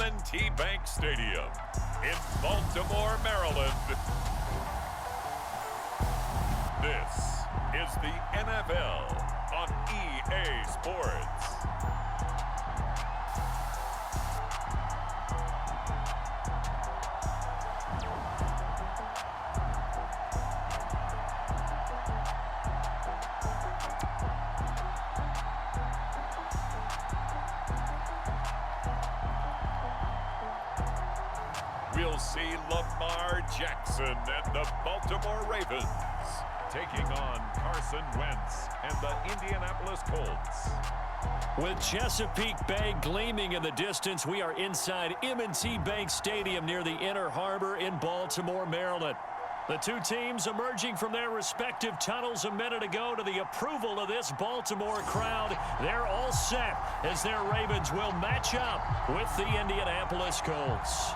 M&T Bank Stadium in Baltimore, Maryland. This is the NFL on EA Sports. We'll see Lamar Jackson and the Baltimore Ravens taking on Carson Wentz and the Indianapolis Colts. With Chesapeake Bay gleaming in the distance, we are inside M&T Bank Stadium near the Inner Harbor in Baltimore, Maryland. The two teams emerging from their respective tunnels a minute ago to the approval of this Baltimore crowd. They're all set as their Ravens will match up with the Indianapolis Colts.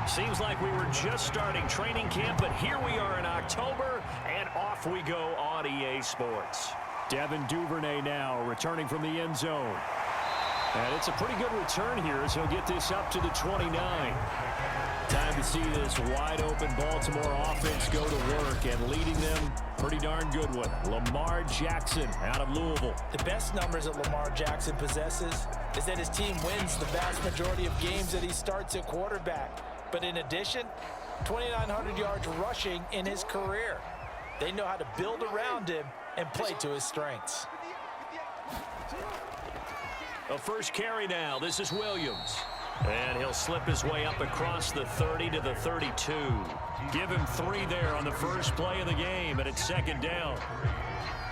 Seems like we were just starting training camp, but here we are in October, and off we go on EA Sports. Devin Duvernay now returning from the end zone. And it's a pretty good return here as he'll get this up to the 29. Time to see this wide-open Baltimore offense go to work, and leading them, pretty darn good one, Lamar Jackson out of Louisville. The best numbers that Lamar Jackson possesses is that his team wins the vast majority of games that he starts at quarterback. But in addition, 2,900 yards rushing in his career. They know how to build around him and play to his strengths. A first carry now. This is Williams. And he'll slip his way up across the 30 to the 32. Give him 3 there on the first play of the game, and it's second down.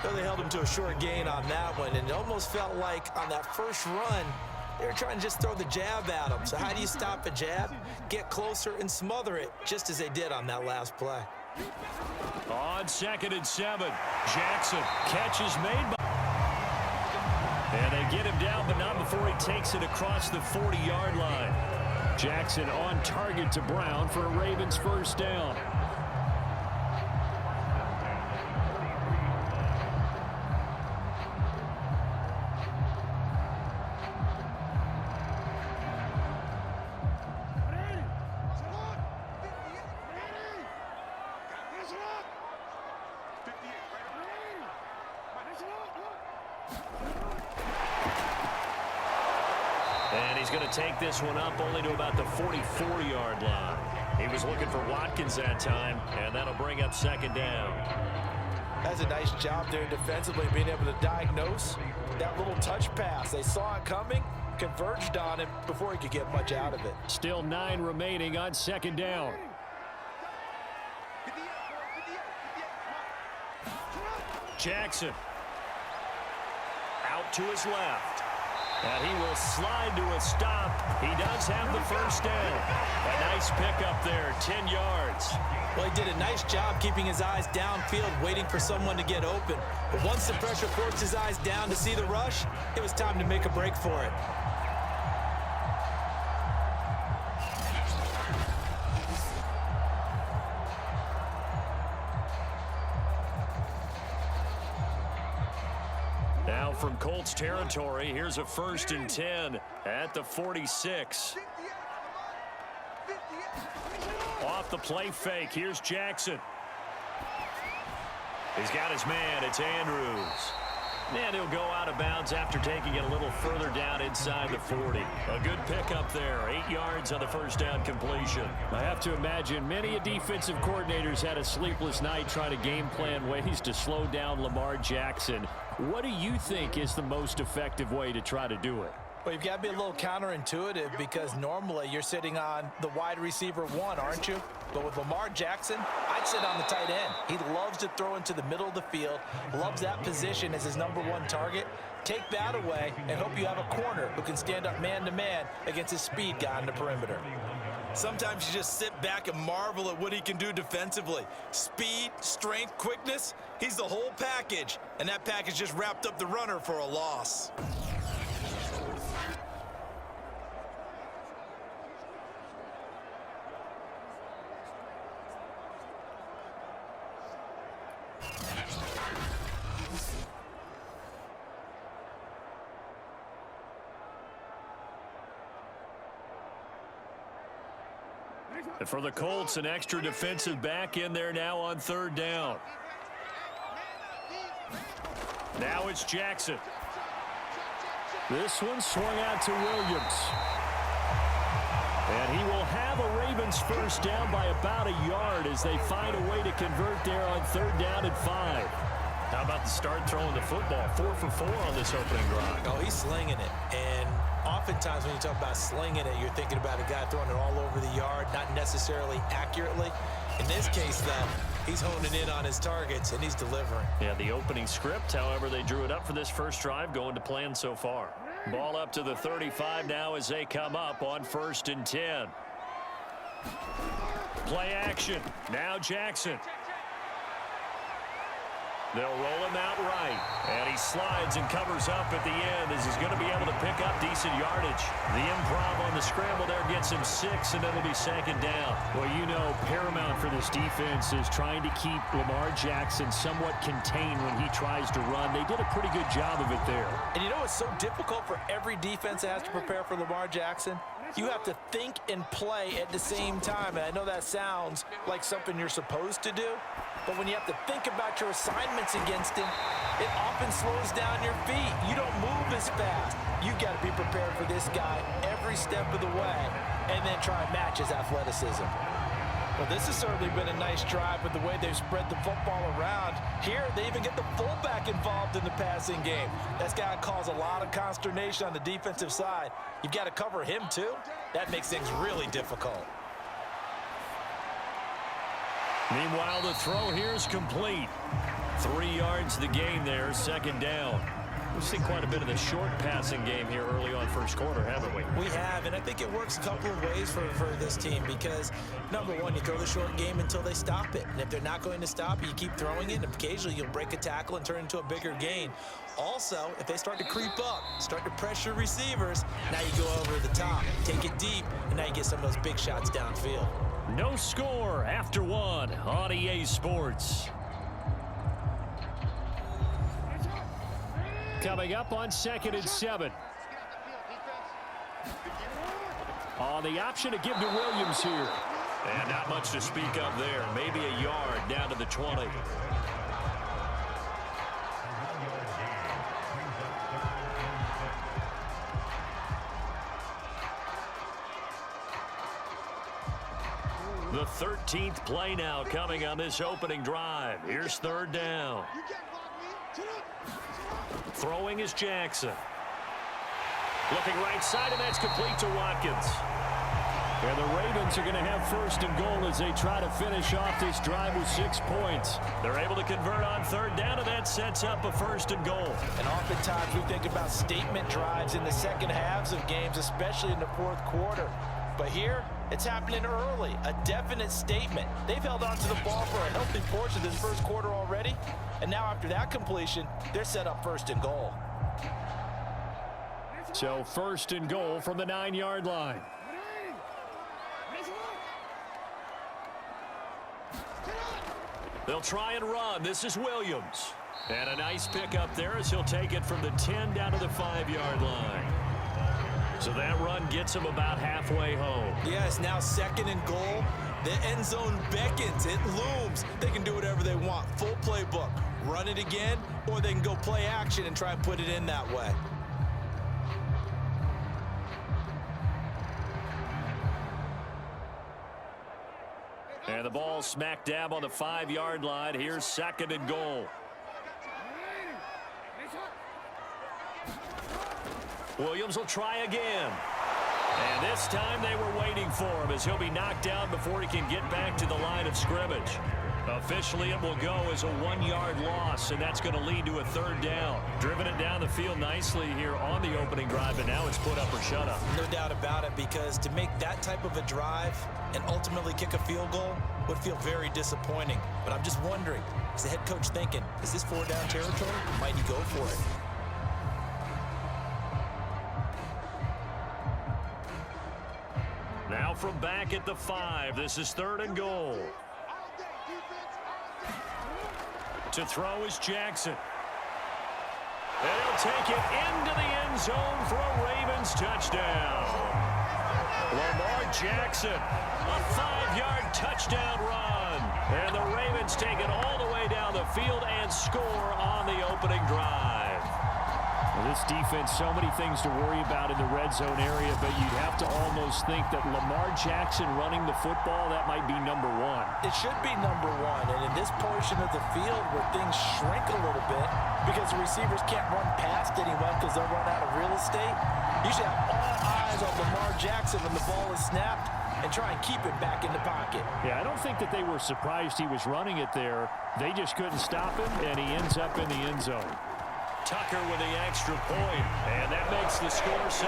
So they held him to a short gain on that one, and it almost felt like on that first run, they were trying to just throw the jab at him. So how do you stop a jab? Get closer and smother it, just as they did on that last play. On 2nd and 7, Jackson. Catch is made by... And they get him down, but not before he takes it across the 40-yard line. Jackson on target to Brown for a Ravens first down. And he's going to take this one up only to about the 44-yard line. He was looking for Watkins that time, and that'll bring up second down. That's a nice job there defensively, being able to diagnose that little touch pass. They saw it coming, converged on it before he could get much out of it. Still 9 remaining on second down. Jackson out to his left. And he will slide to a stop. He does have the first down. A nice pickup there, 10 yards. Well, he did a nice job keeping his eyes downfield, waiting for someone to get open. But once the pressure forced his eyes down to see the rush, it was time to make a break for it. Now from Colts territory, here's a 1st and 10 at the 46. Off the play fake, here's Jackson. He's got his man, it's Andrews. And he'll go out of bounds after taking it a little further down inside the 40. A good pickup there, 8 yards on the first down completion. I have to imagine many defensive coordinators had a sleepless night trying to game plan ways to slow down Lamar Jackson. What do you think is the most effective way to try to do it? Well, you've got to be a little counterintuitive because normally you're sitting on the wide receiver one, aren't you? But with Lamar Jackson, I'd sit on the tight end. He loves to throw into the middle of the field, loves that position as his #1 target. Take that away and hope you have a corner who can stand up man-to-man against a speed guy on the perimeter. Sometimes you just sit back and marvel at what he can do defensively. Speed, strength, quickness, he's the whole package. And that package just wrapped up the runner for a loss. And for the Colts, an extra defensive back in there now on 3rd down. Now it's Jackson. This one swung out to Williams. And he will have a Ravens first down by about a yard as they find a way to convert there on 3rd down and 5. How about the start throwing the football? 4 for 4 on this opening drive. Oh, he's slinging it. And oftentimes when you talk about slinging it, you're thinking about a guy throwing it all over the yard, not necessarily accurately. In this case, though, he's honing in on his targets, and he's delivering. Yeah, the opening script, however, they drew it up for this first drive, going to plan so far. Ball up to the 35 now as they come up on 1st and 10. Play action. Now Jackson. They'll roll him out right. And he slides and covers up at the end as he's going to be able to pick up decent yardage. The improv on the scramble there gets him 6, and it'll be 2nd down. Well, you know, paramount for this defense is trying to keep Lamar Jackson somewhat contained when he tries to run. They did a pretty good job of it there. And you know what's so difficult for every defense that has to prepare for Lamar Jackson? You have to think and play at the same time. And I know that sounds like something you're supposed to do, but when you have to think about your assignments against him, it often slows down your feet. You don't move as fast. You've got to be prepared for this guy every step of the way and then try and match his athleticism. Well, this has certainly been a nice drive with the way they've spread the football around. Here, they even get the fullback involved in the passing game. That's got to cause a lot of consternation on the defensive side. You've got to cover him, too. That makes things really difficult. Meanwhile, the throw here is complete. 3 yards the gain there, 2nd down. We've seen quite a bit of the short passing game here early on first quarter, haven't we? We have, and I think it works a couple of ways for this team because, number one, you throw the short game until they stop it. And if they're not going to stop it, you keep throwing it, and occasionally you'll break a tackle and turn it into a bigger gain. Also, if they start to creep up, start to pressure receivers, now you go over the top, take it deep, and now you get some of those big shots downfield. No score after 1 on EA Sports. Coming up on 2nd and 7. On the option to give to Williams here. And not much to speak of there. Maybe a yard down to the 20. The 13th play now coming on this opening drive. Here's 3rd down. Throwing is Jackson. Looking right side, and that's complete to Watkins. And the Ravens are going to have 1st and goal as they try to finish off this drive with 6 points. They're able to convert on 3rd down, and that sets up a 1st and goal. And oftentimes we think about statement drives in the second halves of games, especially in the 4th quarter. But here, it's happening early, a definite statement. They've held on to the ball for a healthy portion of this 1st quarter already. And now after that completion, they're set up 1st and goal. So 1st and goal from the 9-yard line. They'll try and run. This is Williams. And a nice pickup there as he'll take it from the 10 down to the 5-yard line. So that run gets him about halfway home. Yes, now 2nd and goal. The end zone beckons. It looms. They can do whatever they want. Full playbook. Run it again, or they can go play action and try and put it in that way. And the ball smack dab on the 5-yard line. Here's 2nd and goal. Williams will try again. And this time they were waiting for him as he'll be knocked down before he can get back to the line of scrimmage. Officially, it will go as a 1-yard loss, and that's going to lead to a 3rd down. Driven it down the field nicely here on the opening drive, but now it's put up or shut up. No doubt about it, because to make that type of a drive and ultimately kick a field goal would feel very disappointing. But I'm just wondering, is the head coach thinking, is this 4-down territory? Might he go for it? Now from back at the 5, this is 3rd and goal. To throw is Jackson. And he'll take it into the end zone for a Ravens touchdown. Lamar Jackson, a 5-yard touchdown run. And the Ravens take it all the way down the field and score on the opening drive. Well, this defense, so many things to worry about in the red zone area, but you'd have to almost think that Lamar Jackson running the football, that might be number 1. It should be number 1, and in this portion of the field where things shrink a little bit because the receivers can't run past anyone because they'll run out of real estate, you should have all eyes on Lamar Jackson when the ball is snapped and try and keep it back in the pocket. Yeah, I don't think that they were surprised he was running it there. They just couldn't stop him, and he ends up in the end zone. Tucker with the extra point, and that makes the score 7-0.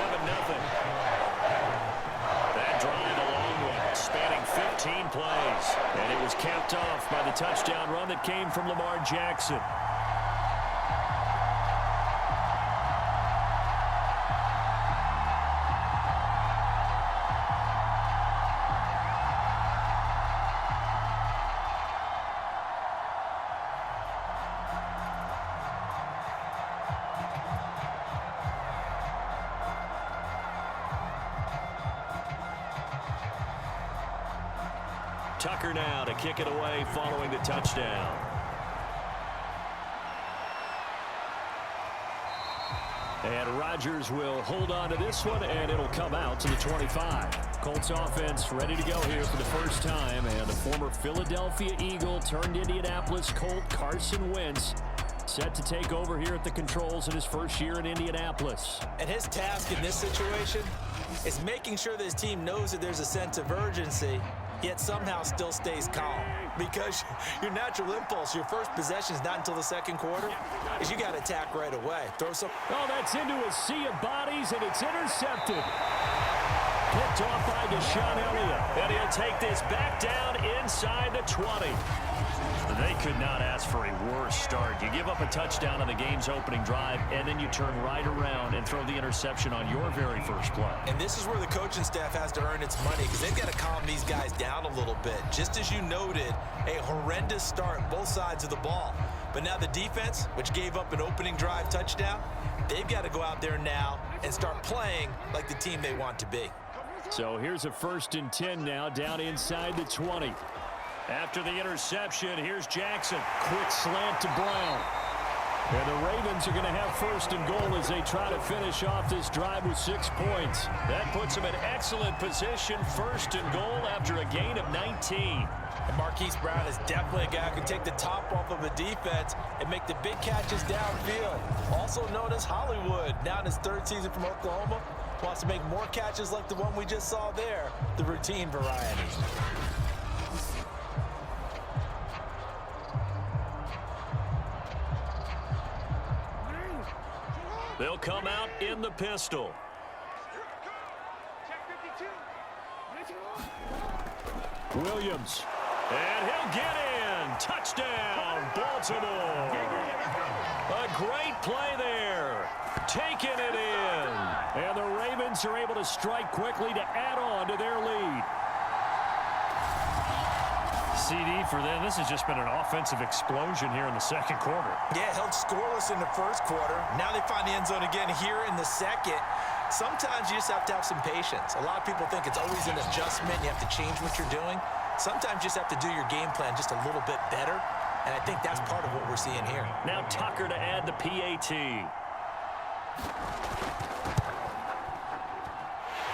That drive, a long one, spanning 15 plays, and it was capped off by the touchdown run that came from Lamar Jackson. Tucker now to kick it away following the touchdown. And Rodgers will hold on to this one, and it'll come out to the 25. Colts offense ready to go here for the first time, and the former Philadelphia Eagle turned Indianapolis Colt Carson Wentz set to take over here at the controls in his first year in Indianapolis. And his task in this situation is making sure that his team knows that there's a sense of urgency, yet somehow still stays calm. Because your natural impulse, your first possession is not until the second quarter, is you got to attack right away. Throw some. Oh, that's into a sea of bodies, and it's intercepted. Picked off by Deshaun Elliott. And he'll take this back down inside the 20. They could not ask for a worse start. You give up a touchdown on the game's opening drive, and then you turn right around and throw the interception on your very first play. And this is where the coaching staff has to earn its money, because they've got to calm these guys down a little bit. Just as you noted, a horrendous start both sides of the ball. But now the defense, which gave up an opening drive touchdown, they've got to go out there now and start playing like the team they want to be. So here's a 1st and 10 now down inside the 20. After the interception, here's Jackson. Quick slant to Brown. And the Ravens are going to have 1st and goal as they try to finish off this drive with 6 points. That puts them in excellent position, 1st and goal after a gain of 19. And Marquise Brown is definitely a guy who can take the top off of a defense and make the big catches downfield. Also known as Hollywood, now in his 3rd season from Oklahoma, wants to make more catches like the one we just saw there, the routine variety. They'll come out in the pistol. Williams. And he'll get in. Touchdown, Baltimore. A great play there. Taking it in. And the Ravens are able to strike quickly to add on to their lead. CD for them. This has just been an offensive explosion here in the second quarter. Yeah, held scoreless in the first quarter. Now they find the end zone again here in the second. Sometimes you just have to have some patience. A lot of people think it's always an adjustment. You have to change what you're doing. Sometimes you just have to do your game plan just a little bit better. And I think that's part of what we're seeing here. Now Tucker to add the PAT.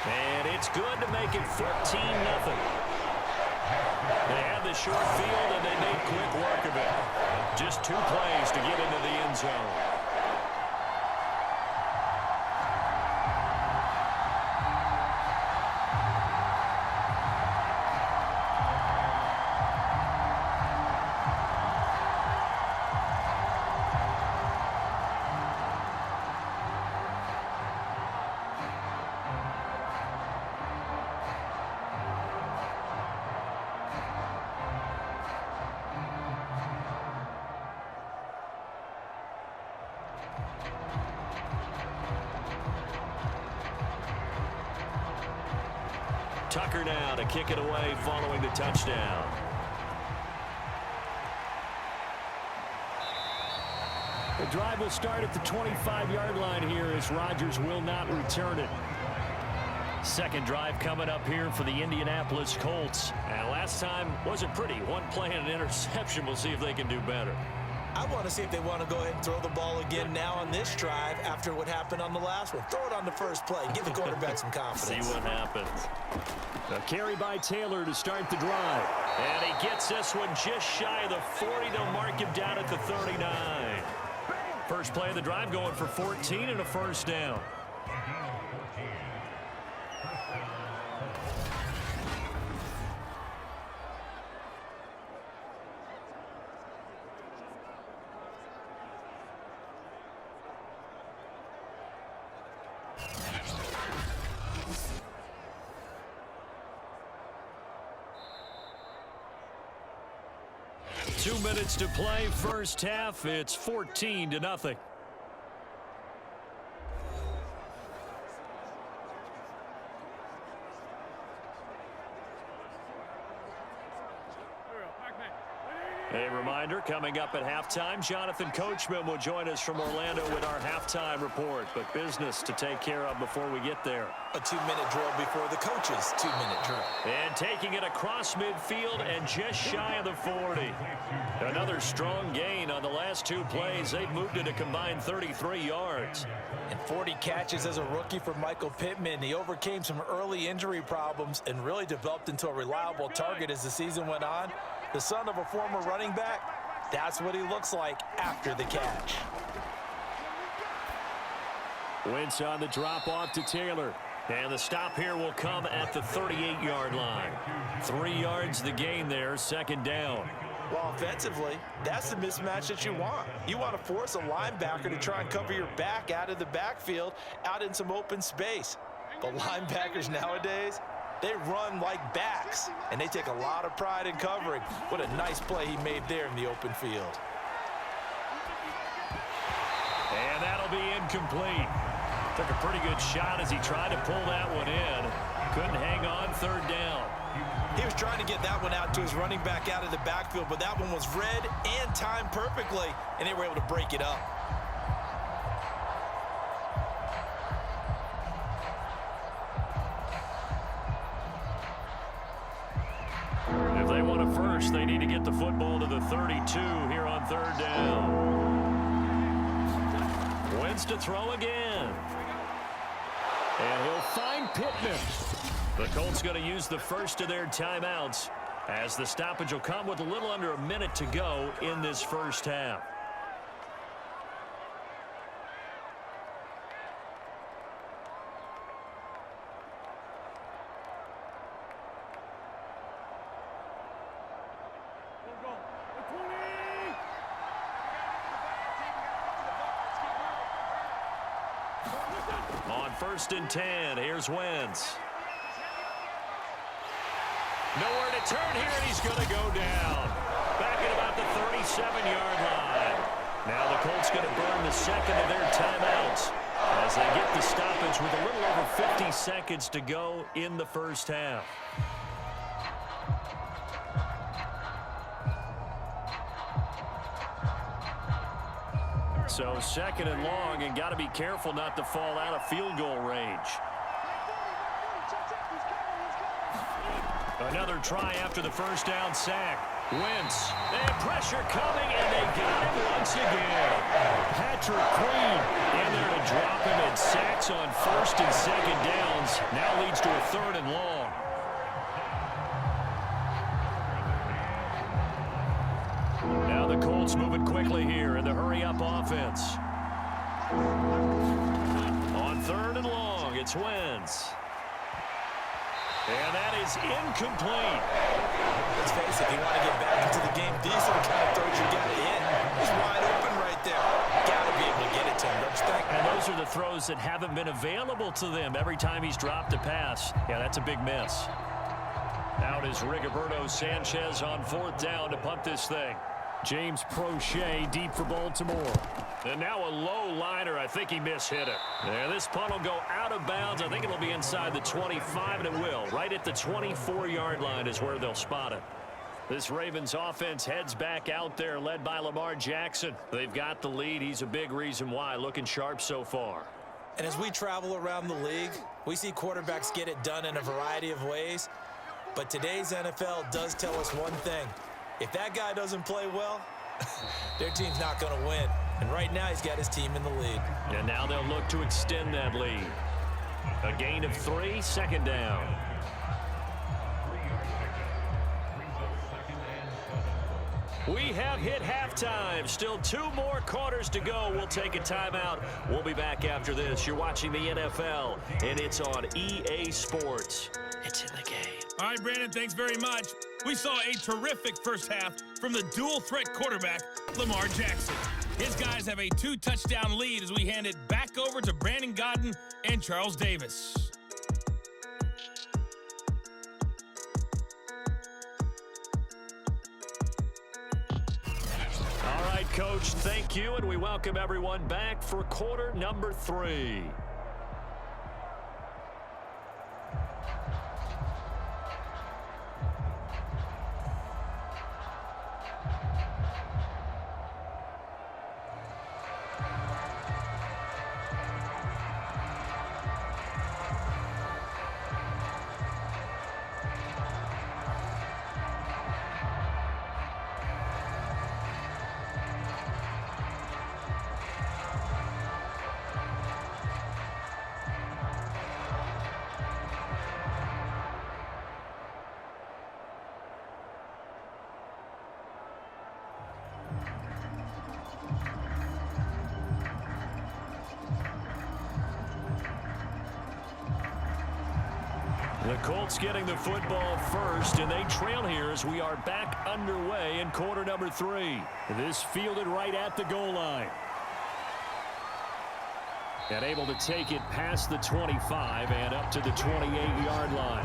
And it's good to make it 14-0. They have the short field, and they made quick work of it. Just 2 plays to get into the end zone. Tucker now to kick it away following the touchdown. The drive will start at the 25-yard line here as Rodgers will not return it. Second drive coming up here for the Indianapolis Colts. And last time wasn't pretty. One play and an interception. We'll see if they can do better. I want to see if they want to go ahead and throw the ball again now on this drive after what happened on the last one. Throw it on the first play. Give the quarterback some confidence. See what happens. A carry by Taylor to start the drive. And he gets this one just shy of the 40. They'll mark him down at the 39. First play of the drive going for 14 and a first down. Minutes to play first half. It's 14-0. A reminder, coming up at halftime, Jonathan Coachman will join us from Orlando with our halftime report. But business to take care of before we get there. A 2-minute drill before the coach's 2-minute drill. And taking it across midfield and just shy of the 40. Another strong gain on the last two plays. They've moved it a combined 33 yards. And 40 catches as a rookie for Michael Pittman. He overcame some early injury problems and really developed into a reliable target as the season went on. The son of a former running back, that's what he looks like after the catch. Wentz on the drop-off to Taylor. And the stop here will come at the 38-yard line. 3 yards the gain there, second down. Well, offensively, that's the mismatch that you want. You want to force a linebacker to try and cover your back out of the backfield, out in some open space. But linebackers nowadays, they run like backs, and they take a lot of pride in covering. What a nice play he made there in the open field. And that'll be incomplete. Took a pretty good shot as he tried to pull that one in. Couldn't hang on, third down. He was trying to get that one out to his running back out of the backfield, but that one was read and timed perfectly, and they were able to break it up. If they want a first, they need to get the football to the 32 here on third down. Wentz to throw again. And he'll find Pittman. The Colts going to use the first of their timeouts as the stoppage will come with a little under a minute to go in this first half. On 1st and 10, here's Wentz. Nowhere to turn here, and he's going to go down. Back at about the 37-yard line. Now the Colts going to burn the second of their timeouts as they get the stoppage with a little over 50 seconds to go in the first half. So second and long, and got to be careful not to fall out of field goal range. Another try after the first down sack. Wentz, and pressure coming, and they got him once again. Patrick Queen in there to drop him, and sacks on 1st and 2nd downs. Now leads to a 3rd and long. Now the Colts moving quickly here in the hurry-up offense. On 3rd and long, it's Wentz. And that is incomplete. Let's face it, if you want to get back into the game, these are the kind of throws you got to hit. He's wide open right there. Got to be able to get it to him, don't you think? And those are the throws that haven't been available to them every time he's dropped a pass. Yeah, that's a big miss. Out is Rigoberto Sanchez on 4th down to punt this thing. James Prochet deep for Baltimore. And now a low liner. I think he mishit it. There, this punt will go out of bounds. I think it'll be inside the 25, and it will. Right at the 24-yard line is where they'll spot it. This Ravens offense heads back out there, led by Lamar Jackson. They've got the lead. He's a big reason why. Looking sharp so far. And as we travel around the league, we see quarterbacks get it done in a variety of ways. But today's NFL does tell us one thing. If that guy doesn't play well, their team's not going to win. And right now, he's got his team in the lead. And now they'll look to extend that lead. A gain of 3, second down. We have hit halftime. Still 2 more quarters to go. We'll take a timeout. We'll be back after this. You're watching the NFL, and it's on EA Sports. It's in the game. All right, Brandon, thanks very much. We saw a terrific first half from the dual-threat quarterback, Lamar Jackson. His guys have a 2-touchdown lead as we hand it back over to Brandon Godden and Charles Davis. All right, Coach, thank you, and we welcome everyone back for quarter number 3. The Colts getting the football first, and they trail here as we are back underway in quarter number 3. This fielded right at the goal line. And able to take it past the 25 and up to the 28-yard line.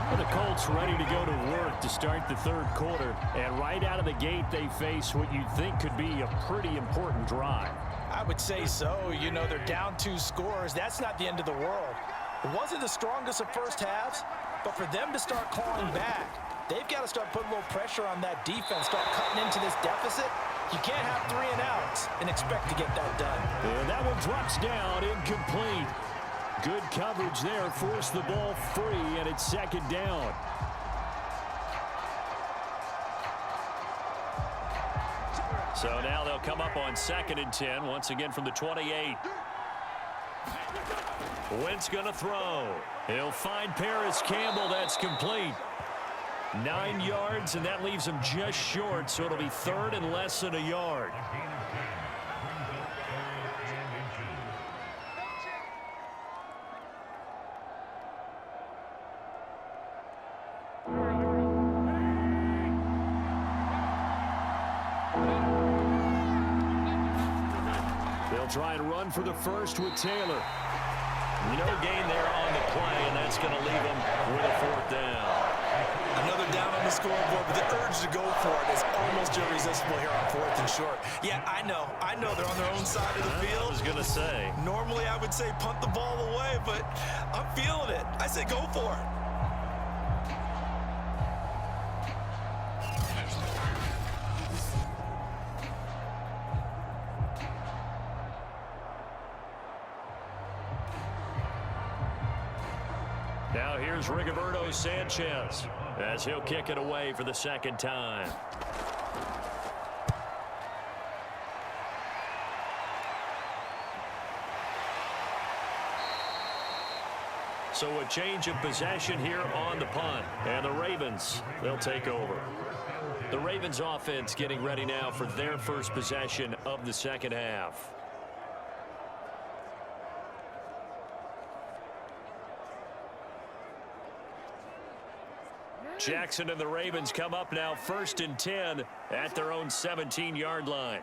Well, the Colts ready to go to work to start the third quarter. And right out of the gate, they face what you'd think could be a pretty important drive. I would say so. You know, they're down 2 scores. That's not the end of the world. It wasn't the strongest of first halves, but for them to start clawing back, they've got to start putting a little pressure on that defense, start cutting into this deficit. You can't have 3 and outs and expect to get that done. And that one drops down, incomplete. Good coverage there, forced the ball free, and it's second down. So now they'll come up on 2nd and 10, once again from the 28. Wentz going to throw. He'll find Paris Campbell. That's complete. 9 yards, and that leaves him just short, so it'll be 3rd and less than a yard. Try and run for the first with Taylor. No gain there on the play, and that's going to leave him with a 4th down. Another down on the scoreboard, but the urge to go for it is almost irresistible here on 4th and short. Yeah, I know they're on their own side of the field. I was going to say. Normally I would say punt the ball away, but I'm feeling it. I say go for it. Now here's Rigoberto Sanchez as he'll kick it away for the 2nd time. So a change of possession here on the punt. And the Ravens, they'll take over. The Ravens offense getting ready now for their first possession of the second half. Jackson and the Ravens come up now 1st and 10 at their own 17-yard line.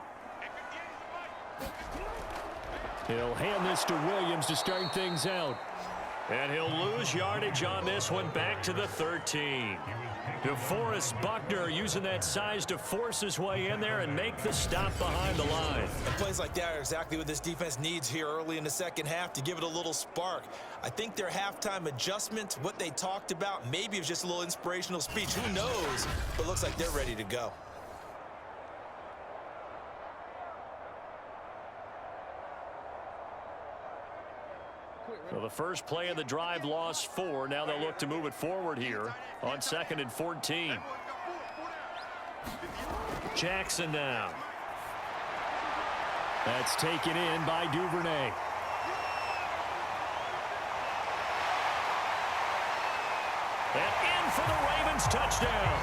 He'll hand this to Williams to start things out. And he'll lose yardage on this one, back to the 13. DeForest Buckner using that size to force his way in there and make the stop behind the line. And plays like that are exactly what this defense needs here early in the second half to give it a little spark. I think their halftime adjustment, what they talked about, maybe it was just a little inspirational speech. Who knows? But looks like they're ready to go. So the first play of the drive lost 4. Now they'll look to move it forward here on 2nd and 14. Jackson now. That's taken in by Duvernay. And in for the Ravens touchdown.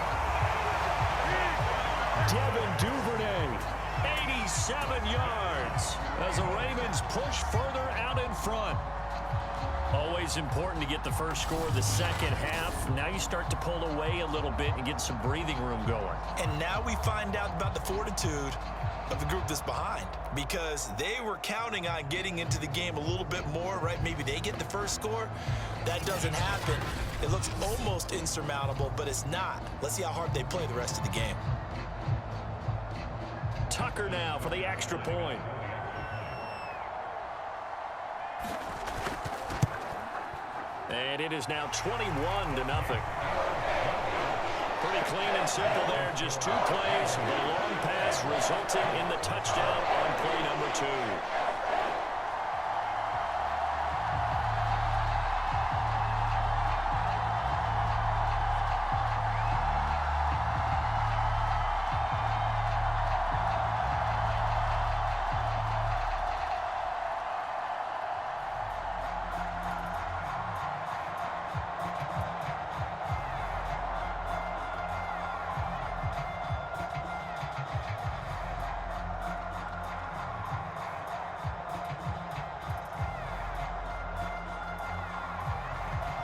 Devin Duvernay, 87 yards as the Ravens push further out in front. Always important to get the first score of the second half. Now you start to pull away a little bit and get some breathing room going. And now we find out about the fortitude of the group that's behind, because they were counting on getting into the game a little bit more, right? Maybe they get the first score. That doesn't happen. It looks almost insurmountable, but it's not. Let's see how hard they play the rest of the game. Tucker now for the extra point. And it is now 21-0. Pretty clean and simple there. Just 2 plays. The long pass resulting in the touchdown on play number 2.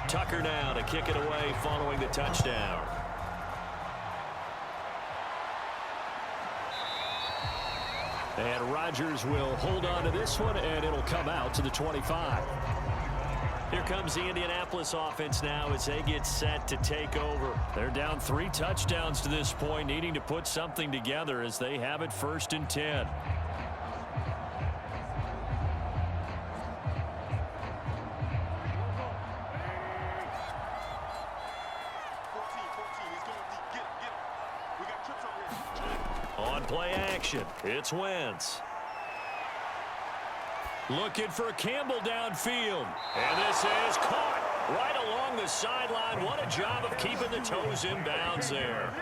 Tucker now to kick it away following the touchdown. And Rodgers will hold on to this one, and it'll come out to the 25. Here comes the Indianapolis offense now as they get set to take over. They're down 3 touchdowns to this point, needing to put something together as they have it 1st and 10. On play action, it's Wentz. Looking for Campbell downfield. And this is caught right along the sideline. What a job of keeping the toes in bounds there.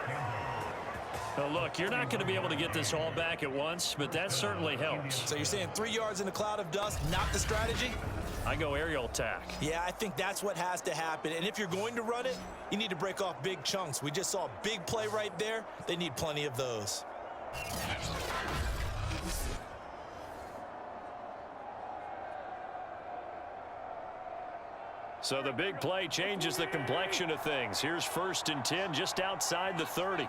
Now look, you're not going to be able to get this all back at once, but that certainly helps. So you're saying 3 yards in a cloud of dust, not the strategy? I go aerial attack. Yeah, I think that's what has to happen. And if you're going to run it, you need to break off big chunks. We just saw a big play right there. They need plenty of those. So the big play changes the complexion of things. Here's 1st and 10 just outside the 30.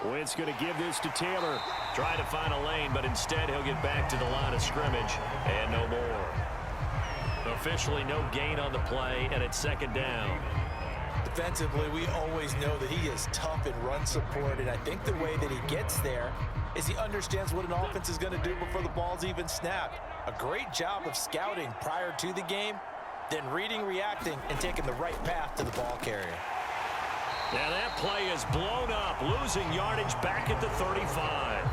Wentz going to give this to Taylor. Try to find a lane, but instead he'll get back to the line of scrimmage and no more. Officially no gain on the play, and it's 2nd down. Defensively, we always know that he is tough in run support, and I think the way that he gets there is he understands what an offense is going to do before the ball's even snapped. A great job of scouting prior to the game, then reading, reacting, and taking the right path to the ball carrier. Now that play is blown up, losing yardage back at the 35.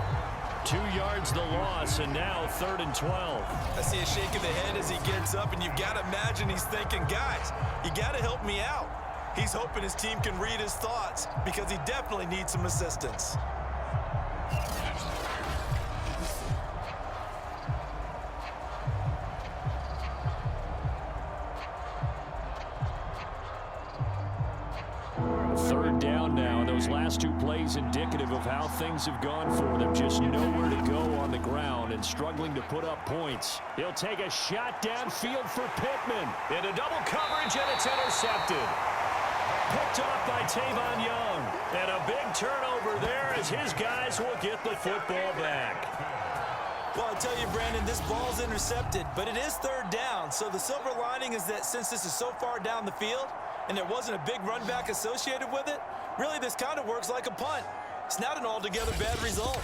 2 yards the loss, and now 3rd and 12. I see a shake of the head as he gets up, and you've got to imagine he's thinking, guys, you got to help me out. He's hoping his team can read his thoughts because he definitely needs some assistance. Third down now, and those last 2 plays indicative of how things have gone for them. Just nowhere to go on the ground and struggling to put up points. He'll take a shot downfield for Pittman. Into double coverage, and it's intercepted. Picked off by Tavon Young. And a big turnover there as his guys will get the football back. Well, I tell you, Brandon, this ball's intercepted, but it is third down. So the silver lining is that since this is so far down the field and there wasn't a big run back associated with it, really this kind of works like a punt. It's not an altogether bad result.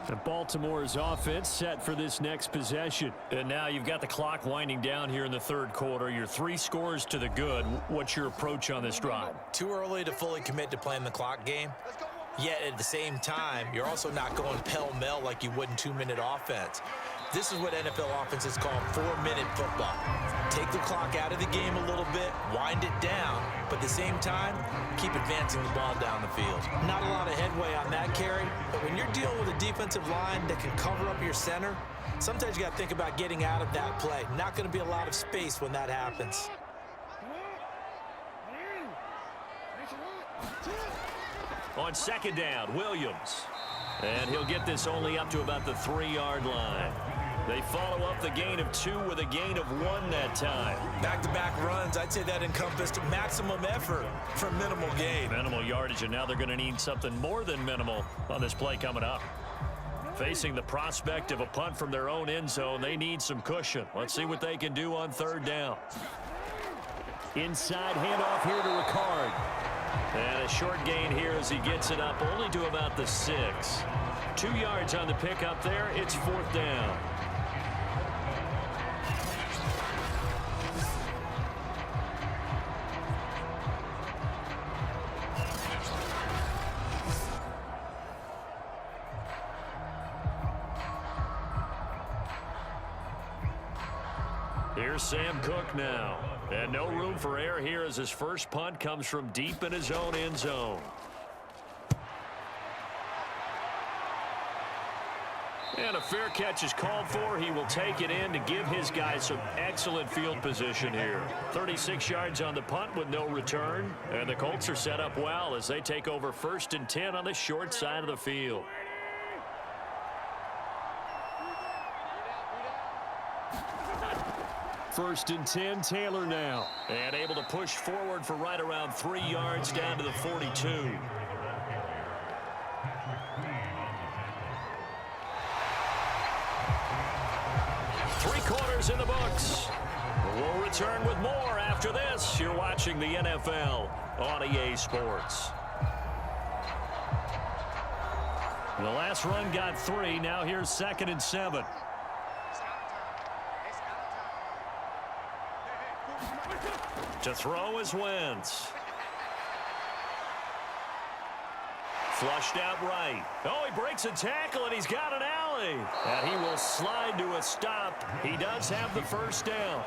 And Baltimore's offense set for this next possession. And now you've got the clock winding down here in the third quarter. You're 3 scores to the good. What's your approach on this drive? Too early to fully commit to playing the clock game. Yet at the same time, you're also not going pell-mell like you would in 2-minute offense. This is what NFL offenses call 4-minute football. Take the clock out of the game a little bit, wind it down, but at the same time, keep advancing the ball down the field. Not a lot of headway on that carry, but when you're dealing with a defensive line that can cover up your center, sometimes you got to think about getting out of that play. Not going to be a lot of space when that happens. On second down, Williams. And he'll get this only up to about the 3-yard line. They follow up the gain of 2 with a gain of 1 that time. Back-to-back runs, I'd say that encompassed maximum effort for minimal gain. Minimal yardage, and now they're going to need something more than minimal on this play coming up. Facing the prospect of a punt from their own end zone, they need some cushion. Let's see what they can do on third down. Inside handoff here to Ricard. And a short gain here as he gets it up only to about the 6. 2 yards on the pickup there. It's 4th down. Here's Sam Cook now. And no room for error here as his first punt comes from deep in his own end zone. And a fair catch is called for. He will take it in to give his guys some excellent field position here. 36 yards on the punt with no return. And the Colts are set up well as they take over 1st and 10 on the short side of the field. First and 10, Taylor now. And able to push forward for right around 3 yards down to the 42. Three quarters in the books. We'll return with more after this. You're watching the NFL on EA Sports. The last run got 3. Now here's 2nd and 7. To throw is Wentz. Flushed out right. Oh, he breaks a tackle, and he's got an alley. And he will slide to a stop. He does have the first down.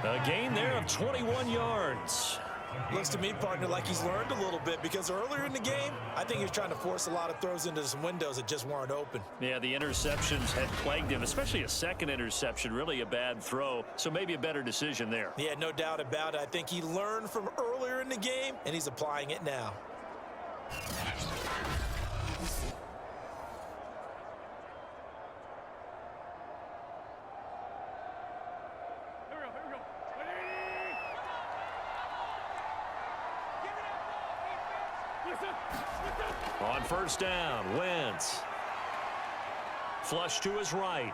A gain there of 21 yards. Looks to me, partner, like he's learned a little bit because earlier in the game, I think he was trying to force a lot of throws into some windows that just weren't open. Yeah, the interceptions had plagued him, especially a second interception, really a bad throw. So maybe a better decision there. Yeah, no doubt about it. I think he learned from earlier in the game, and he's applying it now. On first down, Wentz. Flush to his right.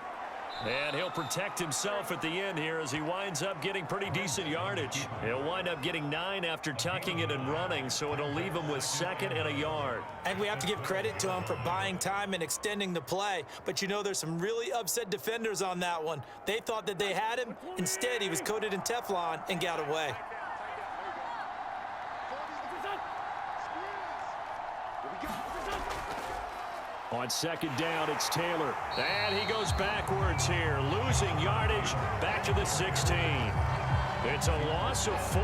And he'll protect himself at the end here as he winds up getting pretty decent yardage. He'll wind up getting 9 after tucking it and running, so it'll leave him with 2nd and a yard. And we have to give credit to him for buying time and extending the play. But you know, there's some really upset defenders on that one. They thought that they had him. Instead, he was coated in Teflon and got away. On second down, it's Taylor. And he goes backwards here, losing yardage back to the 16. It's a loss of 4.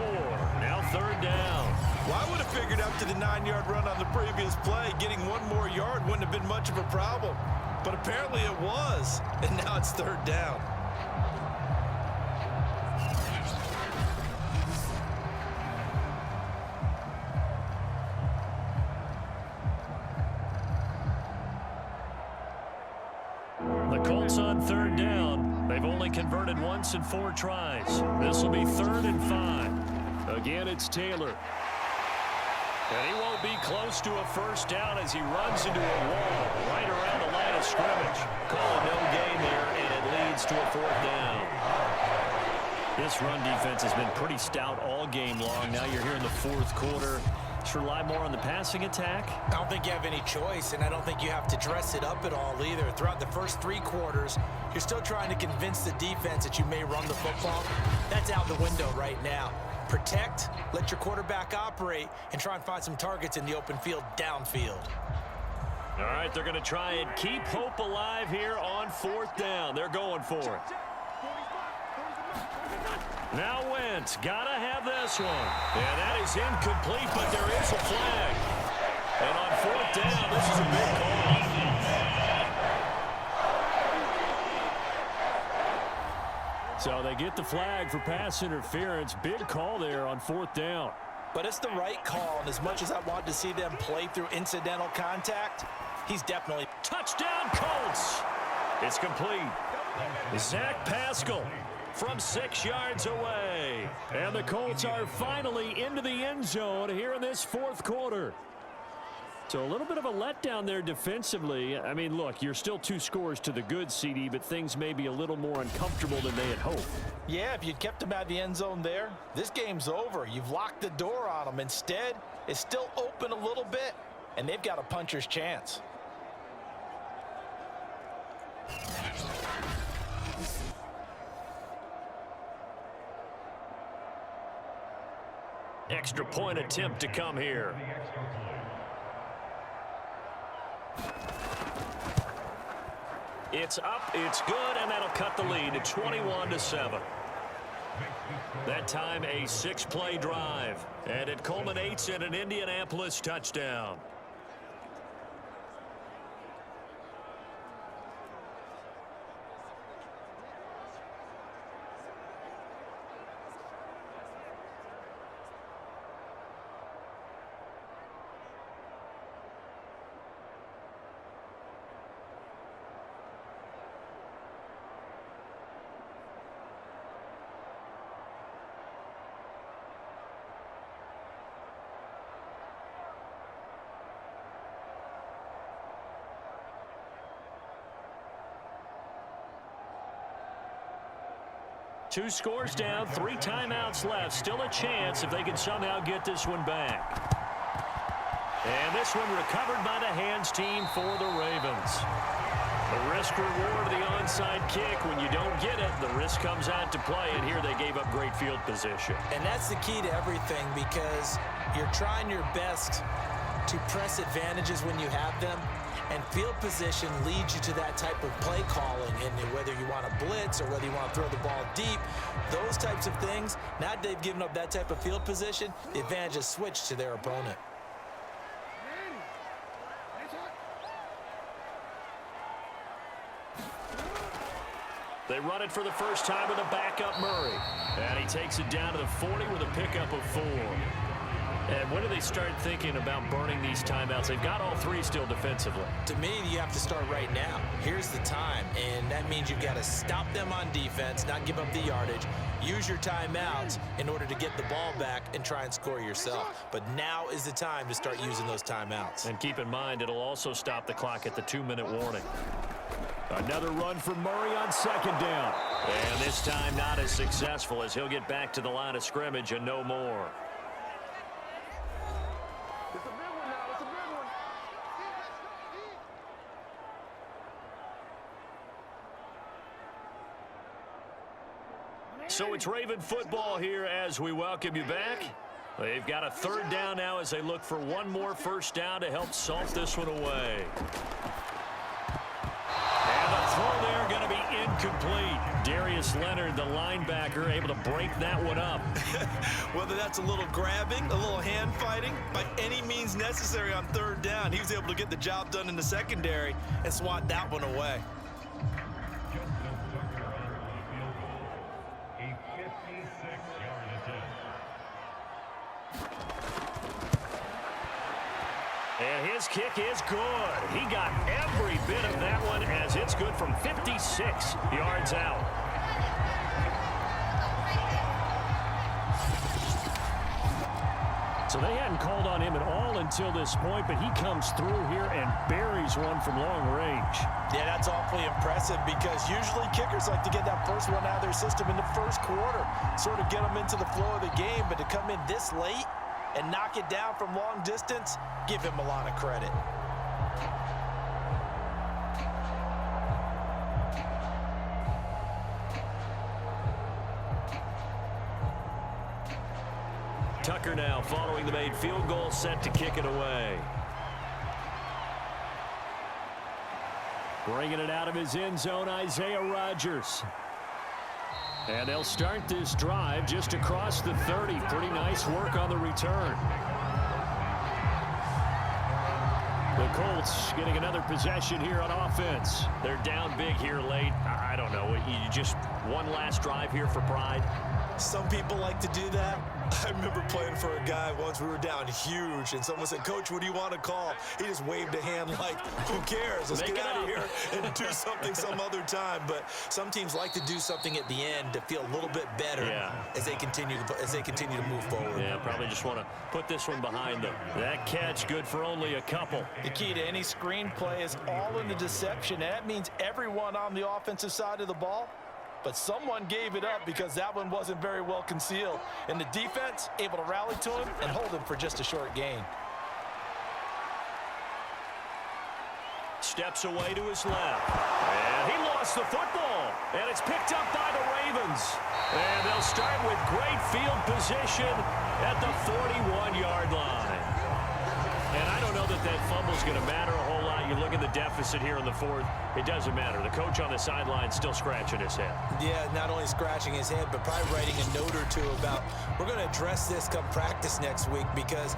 Now 3rd down. Well, I would have figured after the 9-yard run on the previous play, getting 1 more yard wouldn't have been much of a problem. But apparently it was, and now it's 3rd down. Colts on 3rd down. They've only converted once in 4 tries. This will be 3rd and 5. Again, it's Taylor. And he won't be close to a first down as he runs into a wall right around the line of scrimmage. Call a no gain there, and it leads to a 4th down. This run defense has been pretty stout all game long. Now you're here in the 4th quarter. Should rely more on the passing attack? I don't think you have any choice, and I don't think you have to dress it up at all either. Throughout the first 3 quarters, you're still trying to convince the defense that you may run the football. That's out the window right now. Protect, let your quarterback operate, and try and find some targets in the open field downfield. All right, they're going to try and keep hope alive here on 4th down. They're going for it. Now Wentz, gotta have this one. And that is incomplete, but there is a flag. And on 4th down, this is a big call. So they get the flag for pass interference. Big call there on 4th down. But it's the right call, and as much as I want to see them play through incidental contact, he's definitely... Touchdown, Colts! It's complete. Zach Pascal from 6 yards away. And the Colts are finally into the end zone here in this 4th quarter. So a little bit of a letdown there defensively. I mean, look, you're still 2 scores to the good, CD, but things may be a little more uncomfortable than they had hoped. Yeah, if you'd kept them out of the end zone there, this game's over. You've locked the door on them. Instead, it's still open a little bit, and they've got a puncher's chance. Extra point attempt to come here. It's up, it's good, and that'll cut the lead to 21-7. That time a 6-play drive, and it culminates in an Indianapolis touchdown. Two scores down, 3 timeouts left. Still a chance if they can somehow get this one back. And this one recovered by the hands team for the Ravens. The risk reward of the onside kick. When you don't get it, the risk comes out to play, and here they gave up great field position. And that's the key to everything, because you're trying your best to press advantages when you have them. And field position leads you to that type of play calling, and whether you want to blitz or whether you want to throw the ball deep, those types of things, now that they've given up that type of field position, the advantage is switched to their opponent. They run it for the first time with a backup Murray. And he takes it down to the 40 with a pickup of 4. And when do they start thinking about burning these timeouts? They've got all 3 still defensively. To me, you have to start right now. Here's the time, and that means you've got to stop them on defense, not give up the yardage, use your timeouts in order to get the ball back and try and score yourself. But now is the time to start using those timeouts. And keep in mind, it'll also stop the clock at the 2-minute warning. Another run for Murray on 2nd down. And this time not as successful, as he'll get back to the line of scrimmage and no more. So it's Raven football here as we welcome you back. They've got a 3rd down now as they look for one more first down to help salt this one away. And the throw there going to be incomplete. Darius Leonard, the linebacker, able to break that one up. Whether that's a little grabbing, a little hand fighting, by any means necessary on 3rd down, he was able to get the job done in the secondary and swat that one away. And his kick is good. He got every bit of that one as it's good from 56 yards out. So they hadn't called on him at all until this point, but he comes through here and buries one from long range. Yeah, that's awfully impressive because usually kickers like to get that first one out of their system in the first quarter, sort of get them into the flow of the game, but to come in this late and knock it down from long distance, give him a lot of credit. Tucker now following the made field goal, set to kick it away. Bringing it out of his end zone, Isaiah Rodgers. And they'll start this drive just across the 30. Pretty nice work on the return. The Colts getting another possession here on offense. They're down big here late. I don't know. You just one last drive here for pride. Some people like to do that. I remember playing for a guy once. We were down huge, and someone said, "Coach, what do you want to call?" He just waved a hand like, "Who cares? Let's get out of here and do something some other time." But some teams like to do something at the end to feel a little bit better as they continue to move forward. Yeah, probably just want to put this one behind them. That catch good for only a couple. The key to any screenplay is all in the deception, and that means everyone on the offensive side of the ball. But someone gave it up because that one wasn't very well concealed. And the defense able to rally to him and hold him for just a short gain. Steps away to his left. And he lost the football. And it's picked up by the Ravens. And they'll start with great field position at the 41-yard line. And I don't know that that fumble's going to matter a whole lot. You look at the deficit here in the fourth. It doesn't matter. The coach on the sideline still scratching his head. Yeah, not only scratching his head, but probably writing a note or two about, we're going to address this come practice next week because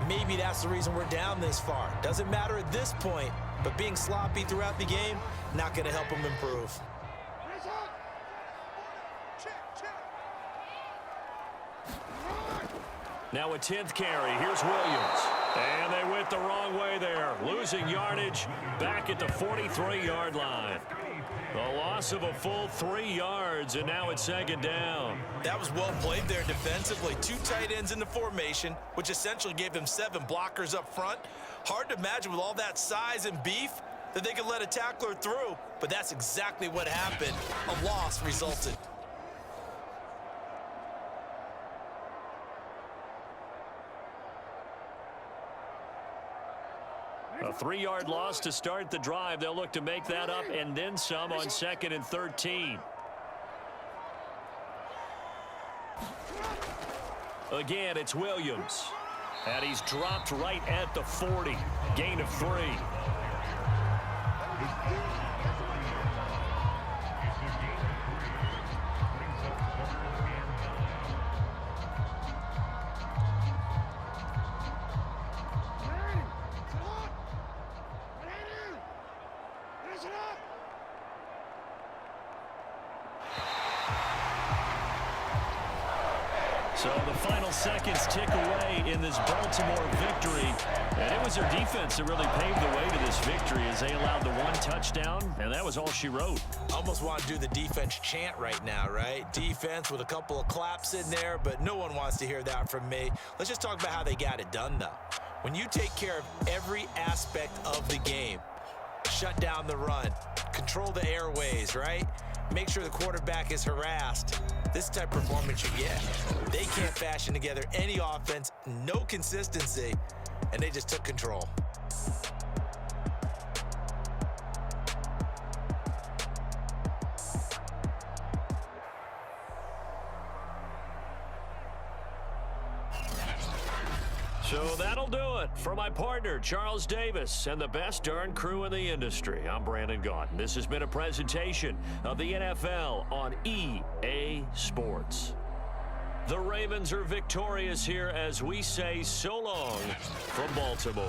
maybe that's the reason we're down this far. Doesn't matter at this point, but being sloppy throughout the game, not going to help him improve. Now a 10th carry. Here's Williams. And they went the wrong way there. Losing yardage back at the 43-yard line. The loss of a full 3 yards, and now it's second down. That was well played there defensively. 2 tight ends in the formation, which essentially gave them 7 blockers up front. Hard to imagine with all that size and beef that they could let a tackler through, but that's exactly what happened. A loss resulted. A 3-yard loss to start the drive. They'll look to make that up and then some on 2nd and 13. Again, it's Williams. And he's dropped right at the 40. Gain of 3. So the final seconds tick away in this Baltimore victory. And it was their defense that really paved the way to this victory as they allowed the 1 touchdown, and that was all she wrote. Almost want to do the defense chant right now, right? Defense with a couple of claps in there, but no one wants to hear that from me. Let's just talk about how they got it done, though. When you take care of every aspect of the game, shut down the run, control the airways, right? Make sure the quarterback is harassed. This type of performance you get. They can't fashion together any offense, no consistency, and they just took control. So that'll do it for my partner, Charles Davis, and the best darn crew in the industry. I'm Brandon Gaudin. This has been a presentation of the NFL on EA Sports. The Ravens are victorious here as we say so long from Baltimore.